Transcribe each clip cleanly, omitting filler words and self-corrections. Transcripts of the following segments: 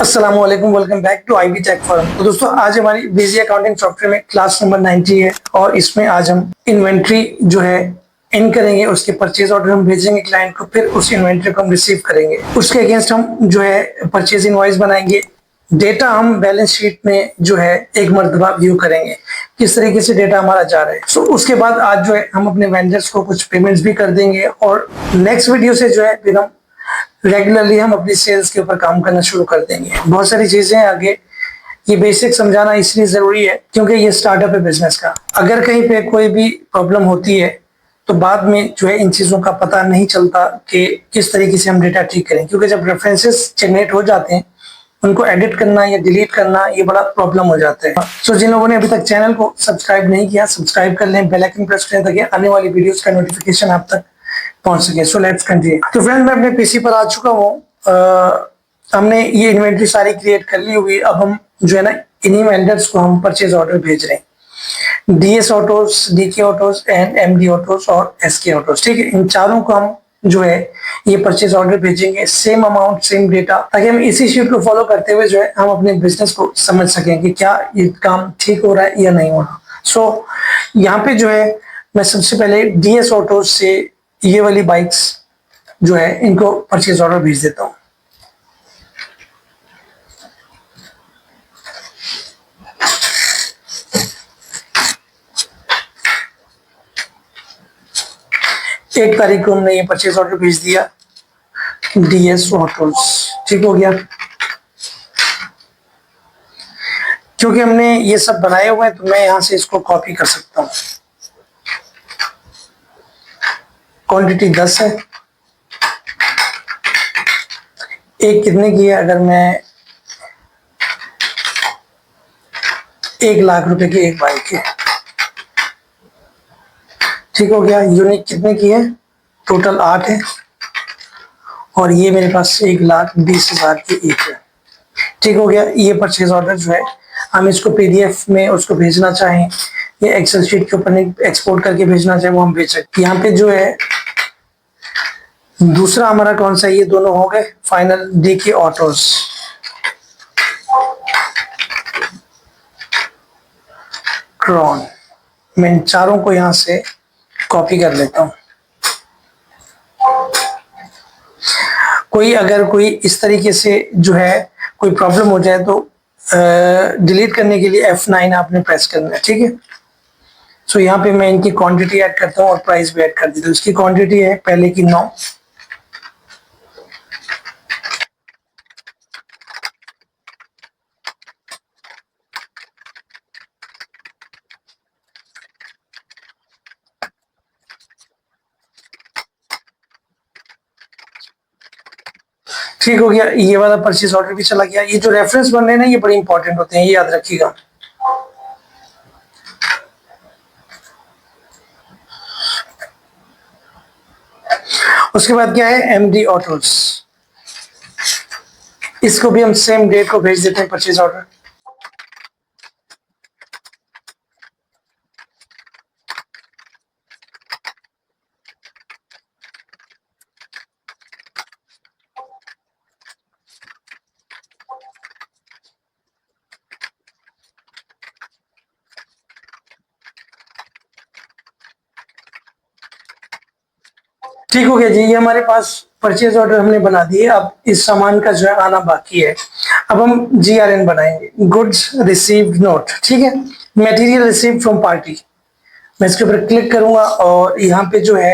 अस्सलाम वालेकुम, welcome back to IB tech forum. तो दोस्तों, आज हमारी बिजी अकाउंटिंग सॉफ्टवेयर में क्लास नंबर 90 है और इसमें आज हम इन्वेंट्री जो है इन करेंगे, उसके परचेज ऑर्डर हम भेजेंगे क्लाइंट को, फिर उस इन्वेंट्री को हम रिसीव करेंगे, उसके अगेंस्ट हम जो है परचेज इनवॉइस बनाएंगे। डेटा हम बैलेंस शीट में जो है एक मरतबा व्यू करेंगे किस तरीके से डेटा हमारा जा रहा है। सो उसके बाद आज जो है हम अपने वेंडर्स को कुछ पेमेंट्स भी कर देंगे और नेक्स्ट वीडियो से जो है फिर हम रेगुलरली हम अपनी सेल्स के ऊपर काम करना शुरू कर देंगे। बहुत सारी चीजें आगे, ये बेसिक समझाना इसलिए जरूरी है क्योंकि ये स्टार्टअप है बिजनेस का। अगर कहीं पे कोई भी प्रॉब्लम होती है तो बाद में जो है इन चीजों का पता नहीं चलता कि किस तरीके से हम डेटा ठीक करें, क्योंकि जब रेफरेंसेस जनरेट हो जाते हैं उनको एडिट करना या डिलीट करना ये बड़ा प्रॉब्लम हो जाता है। सो जिन लोगों ने अभी तक चैनल को सब्सक्राइब नहीं किया, सब्सक्राइब कर लें, बेल आइकन प्रेस करें ताकि आने वाली वीडियोस का नोटिफिकेशन आप तक पहुंच सके। So let's continue. तो फ्रेंड, मैं अपने पीसी पर आ चुका हूँ। हमने ये इन्वेंट्री सारी क्रिएट कर ली हुई। अब हम जो है ना इन्हीं वेंडर्स को हम परचेज ऑर्डर भेज रहे हैं, DS autos, DK autos and MD autos और एसके ऑटोस। ठीक है, इन चारों को हम जो है ये परचेज ऑर्डर भेजेंगे, सेम अमाउंट सेम डेटा, ताकि हम इसी शीट को फॉलो करते हुए जो है हम अपने बिजनेस को समझ सकें कि क्या ये काम ठीक हो रहा है या नहीं हो रहा। सो यहाँ पे जो है मैं सबसे पहले डीएस ऑटोस से ये वाली बाइक्स जो है इनको परचेज ऑर्डर भेज देता हूँ। एक तारीख को हमने ये परचेज ऑर्डर भेज दिया डीएस ऑटोस। ठीक हो गया। क्योंकि हमने ये सब बनाए हुए हैं तो मैं यहां से इसको कॉपी कर सकता हूं। क्वांटिटी 10 है। एक कितने की है? अगर मैं 1 लाख रुपए की एक बाइक है। ठीक हो गया। यूनिट कितने की है? टोटल 8 है और ये मेरे पास 1,20,000 की एक है। ठीक हो गया। ये परचेज ऑर्डर जो है हम इसको पीडीएफ में उसको भेजना चाहें या एक्सेल शीट के ऊपर एक्सपोर्ट करके भेजना चाहें वो हम भेज सकते हैं। यहाँ पे जो है दूसरा हमारा कौन सा, ये दोनों हो गए फाइनल, डीके ऑटोस। क्रॉन। मैं इन चारों को यहां से कॉपी कर लेता हूं। अगर कोई इस तरीके से जो है कोई प्रॉब्लम हो जाए तो डिलीट करने के लिए F9 आपने प्रेस करना है। ठीक है। सो यहाँ पे मैं इनकी क्वांटिटी ऐड करता हूँ और प्राइस भी ऐड कर देता हूँ। इसकी क्वांटिटी है पहले की 9, ठीक हो गया। ये वाला परचेज ऑर्डर भी चला गया। ये जो रेफरेंस बन रहे हैं ना ये बड़े इंपॉर्टेंट होते हैं, ये याद रखिएगा। उसके बाद क्या है? MD autos. इसको भी हम सेम डेट को भेज देते हैं परचेज ऑर्डर। ठीक हो गया जी। ये हमारे पास परचेज ऑर्डर हमने बना दिए। अब इस सामान का जो है आना बाकी है। अब हम GRN बनाएंगे, गुड्स रिसीव्ड नोट। ठीक है। Material received from party. मैं इसके ऊपर क्लिक करूंगा और यहाँ पे जो है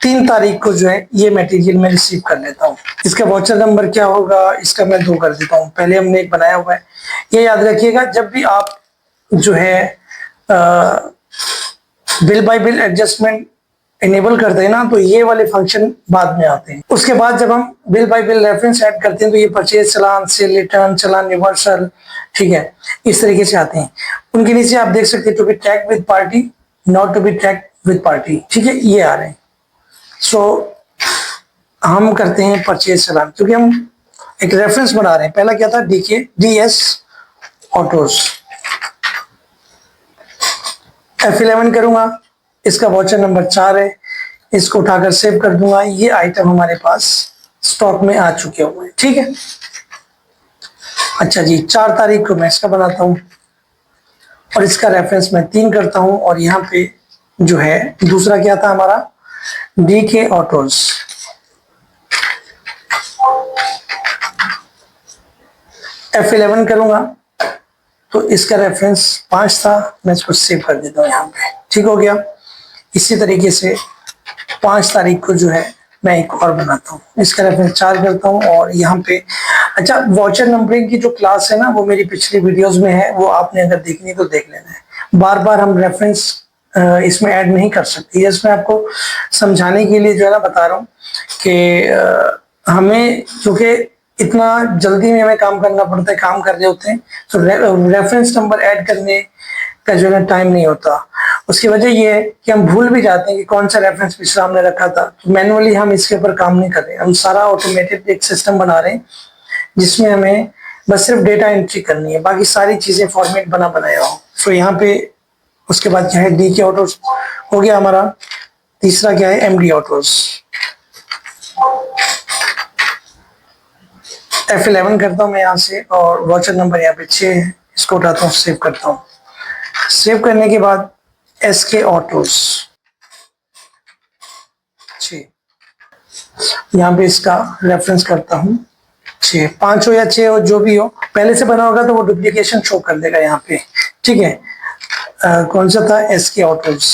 3 तारीख को जो है ये मटेरियल मैं रिसीव कर लेता हूँ। इसका वाउचर नंबर क्या होगा? इसका मैं 2 कर देता हूँ। पहले हमने एक बनाया हुआ है। ये याद रखिएगा, जब भी आप जो है bill bye bill adjustment enable करते हैं ना तो ये वाले फंक्शन बाद में आते हैं। उसके बाद जब हम bill bye bill reference add करते हैं तो ये परचेज चलान, सेल रिटर्न, चलान रिवर्सल, ठीक है, इस तरीके से आते हैं। उनके नीचे आप देख सकते हैं to be track with party, not to be track with party. ठीक है, ये आ रहे हैं। सो हम करते हैं परचेज चलान, क्योंकि हम एक रेफरेंस बना रहे हैं। पहला क्या था? DS autos. F11 करूंगा। इसका वाउचर नंबर 4 है। इसको उठाकर सेव कर दूंगा। ये आइटम हमारे पास स्टॉक में आ चुके हुए हैं। ठीक है। अच्छा जी, 4 तारीख को मैं इसका बनाता हूँ और इसका रेफरेंस मैं 3 करता हूँ। और यहाँ पे जो है दूसरा क्या था हमारा, DK ऑटोज। F11 करूंगा तो इसका रेफरेंस 5 था, मैं इसको सेव कर देता हूँ यहाँ पे। ठीक हो गया। इसी तरीके से 5 तारीख को जो है मैं एक और बनाता हूँ, इसका रेफरेंस 4 करता हूँ और यहाँ पे अच्छा, वॉचर नंबरिंग की जो क्लास है ना वो मेरी पिछली वीडियोस में है, वो आपने अगर देखनी है तो देख लेना है। बार बार हम रेफरेंस इसमें ऐड नहीं कर सकते, इसमें आपको समझाने के लिए जो है ना बता रहा हूँ कि हमें क्योंकि इतना जल्दी में हमें काम करना पड़ता है, काम कर रहे होते हैं तो रेफरेंस नंबर ऐड करने का जो है टाइम नहीं होता। उसकी वजह ये है कि हम भूल भी जाते हैं कि कौन सा रेफरेंस पिछला हमने रखा था, तो मैनुअली हम इसके ऊपर काम नहीं कर रहे, हम सारा ऑटोमेटेड एक सिस्टम बना रहे हैं जिसमें हमें बस सिर्फ डेटा एंट्री करनी है, बाकी सारी चीजें फॉर्मेट बना बनाया हो। तो यहाँ पे उसके बाद क्या है, DK ऑटोज हो गया हमारा। तीसरा क्या है, MD ऑटोज। F11 करता हूँ मैं यहाँ से और वॉचर नंबर यहाँ पे 6 है, इसको उठाता हूँ, सेव करता हूँ। सेव करने के बाद SK ऑटोज 6, यहाँ पे इसका रेफरेंस करता हूँ 6, 5 हो या 6 हो जो भी हो, पहले से बना होगा तो वो डुप्लीकेशन शो कर देगा यहाँ पे। ठीक है, कौन सा था, SK ऑटोज।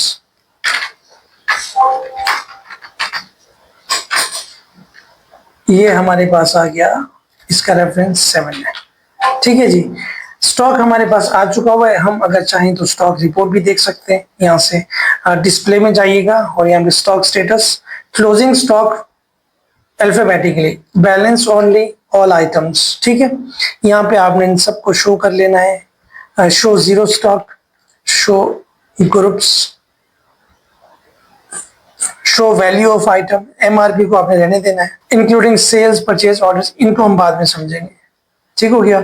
ये हमारे पास आ गया, इसका रेफरेंस 7 है। ठीक है जी, स्टॉक हमारे पास आ चुका हुआ है। हम अगर चाहें तो स्टॉक रिपोर्ट भी देख सकते हैं, यहाँ से डिस्प्ले में जाइएगा और यहाँ पे stock status, closing stock alphabetically, balance only, all items. ठीक है, यहाँ पे आपने इन सबको शो कर लेना है। Show zero stock, show groups, show value of item, MRP को आपने रहने देना है, इंक्लूडिंग सेल्स, परचेज ऑर्डर्स, इनको हम बाद में समझेंगे। ठीक हो गया।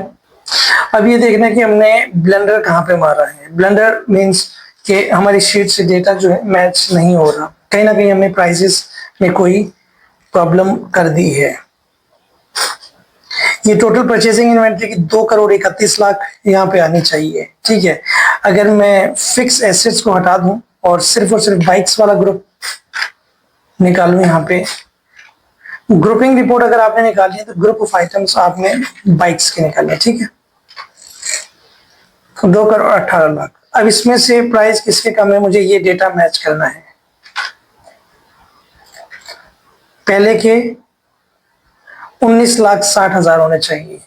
अब ये देखना है कि हमने ब्लेंडर कहाँ पे मारा है। ब्लेंडर मीन्स कि हमारी शीट से डेटा जो है मैच नहीं हो रहा, कहीं ना कहीं हमने प्राइसेस में कोई प्रॉब्लम कर दी है। ये टोटल परचेसिंग इन्वेंट्री की 2,31,00,000 यहाँ पे आनी चाहिए। ठीक है, अगर मैं फिक्स एसेट्स को हटा दूं और सिर्फ बाइक्स वाला ग्रुप निकालूं, यहाँ पे ग्रुपिंग रिपोर्ट अगर आपने निकाली है तो ग्रुप ऑफ आइटम्स आपने बाइक्स के निकालने। ठीक है, 2,18,00,000। अब इसमें से प्राइस किसके कम है, मुझे ये डेटा मैच करना है। पहले के 19,60,000 होने चाहिए,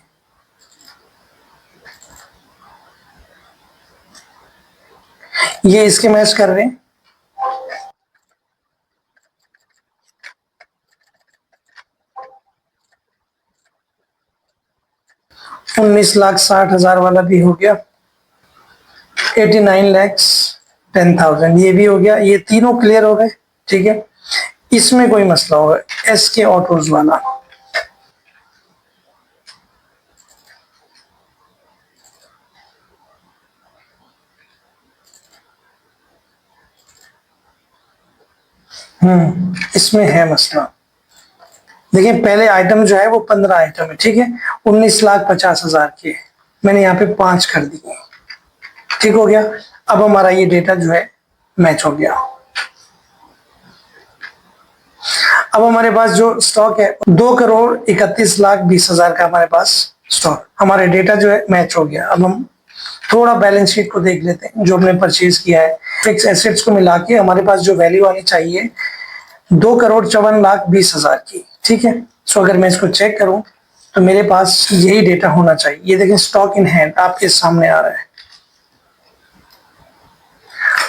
ये इसके मैच कर रहे हैं। $19,60,000 वाला भी हो गया, 89,10,000 ये भी हो गया। ये तीनों क्लियर हो गए। ठीक है, इसमें कोई मसला होगा, SK ऑटोज वाला। इसमें है मसला। देखिए पहले आइटम जो है वो 15 आइटम है। ठीक है, 19,50,000 के मैंने यहाँ पे 5 कर दिए। ठीक हो गया। अब हमारा ये डेटा जो है मैच हो गया। अब हमारे पास जो स्टॉक है 2,31,20,000 का हमारे पास स्टॉक, हमारे डेटा जो है मैच हो गया। अब हम थोड़ा बैलेंस शीट को देख लेते हैं जो हमने परचेज किया है। फिक्स एसेट्स को मिला के हमारे पास जो वैल्यू आनी चाहिए 2,54,20,000 की। ठीक है, सो अगर मैं इसको चेक करूं तो मेरे पास यही डेटा होना चाहिए। ये देखें, स्टॉक इन हैंड आपके सामने आ रहा है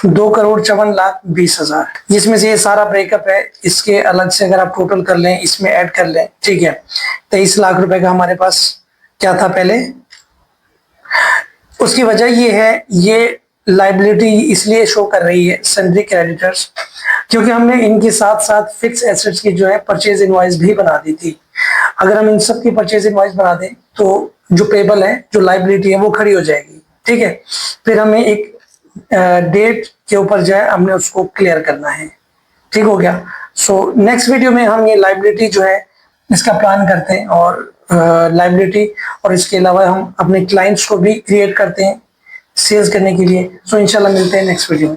2,54,20,000, जिसमें से ये सारा ब्रेकअप है। इसके अलग से अगर आप टोटल कर लें, इसमें ऐड कर लें, ठीक है, 23 लाख रुपए का हमारे पास क्या था पहले। उसकी वजह ये है, ये लाइबिलिटी इसलिए शो कर रही है सन्ड्री क्रेडिटर्स, क्योंकि हमने इनके साथ साथ फिक्स एसेट्स की जो है परचेज इनवॉइस भी बना दी थी। अगर हम इन सब की परचेज इनवॉइस बना दें तो जो पेबल है, जो लाइबिलिटी है वो खड़ी हो जाएगी। ठीक है, फिर हमें एक डेट के ऊपर जो है हमने उसको क्लियर करना है। ठीक हो गया। सो नेक्स्ट वीडियो में हम ये लाइबिलिटी जो है इसका प्लान करते हैं और लाइबिलिटी, और इसके अलावा हम अपने क्लाइंट्स को भी क्रिएट करते हैं सेल्स करने के लिए। सो इंशाल्लाह मिलते हैं नेक्स्ट वीडियो में।